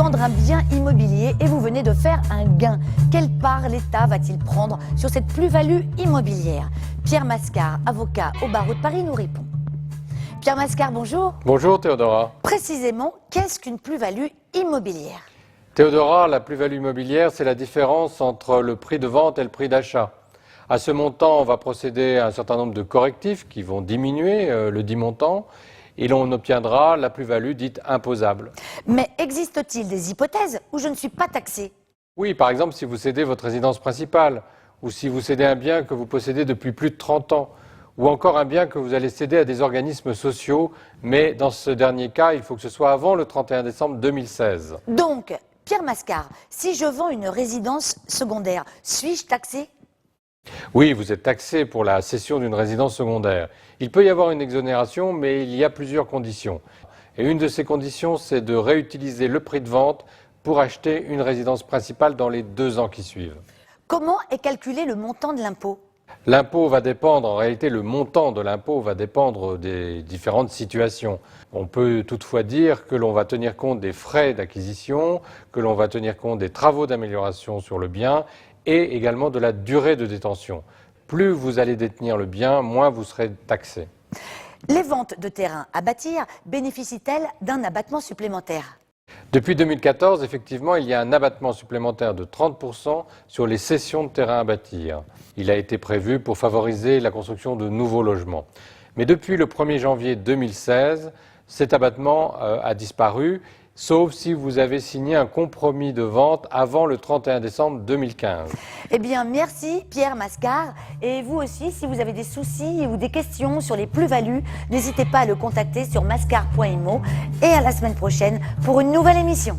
vendre un bien immobilier et vous venez de faire un gain. Quelle part l'État va-t-il prendre sur cette plus-value immobilière? Pierre Mascar, avocat au barreau de Paris, nous répond. Pierre Mascar, bonjour. Bonjour Théodora. Précisément, qu'est-ce qu'une plus-value immobilière? Théodora, la plus-value immobilière, c'est la différence entre le prix de vente et le prix d'achat. À ce montant, on va procéder à un certain nombre de correctifs qui vont diminuer le dit montant et l'on obtiendra la plus-value dite imposable. Mais existe-t-il des hypothèses où je ne suis pas taxé? Oui, par exemple, si vous cédez votre résidence principale ou si vous cédez un bien que vous possédez depuis plus de 30 ans ou encore un bien que vous allez céder à des organismes sociaux, mais dans ce dernier cas, il faut que ce soit avant le 31 décembre 2016. Donc, Pierre Mascar, si je vends une résidence secondaire, suis-je taxé? Oui, vous êtes taxé pour la cession d'une résidence secondaire. Il peut y avoir une exonération, mais il y a plusieurs conditions. Et une de ces conditions, c'est de réutiliser le prix de vente pour acheter une résidence principale dans les 2 ans qui suivent. Comment est calculé le montant de l'impôt? L'impôt va dépendre, en réalité le montant de l'impôt va dépendre des différentes situations. On peut toutefois dire que l'on va tenir compte des frais d'acquisition, que l'on va tenir compte des travaux d'amélioration sur le bien et également de la durée de détention. Plus vous allez détenir le bien, moins vous serez taxé. Les ventes de terrains à bâtir bénéficient-elles d'un abattement supplémentaire? Depuis 2014, effectivement, il y a un abattement supplémentaire de 30% sur les cessions de terrains à bâtir. Il a été prévu pour favoriser la construction de nouveaux logements. Mais depuis le 1er janvier 2016, cet abattement a disparu, sauf si vous avez signé un compromis de vente avant le 31 décembre 2015. Eh bien, merci Pierre Mascar. Et vous aussi, si vous avez des soucis ou des questions sur les plus-values, n'hésitez pas à le contacter sur mascar.imo. Et à la semaine prochaine pour une nouvelle émission.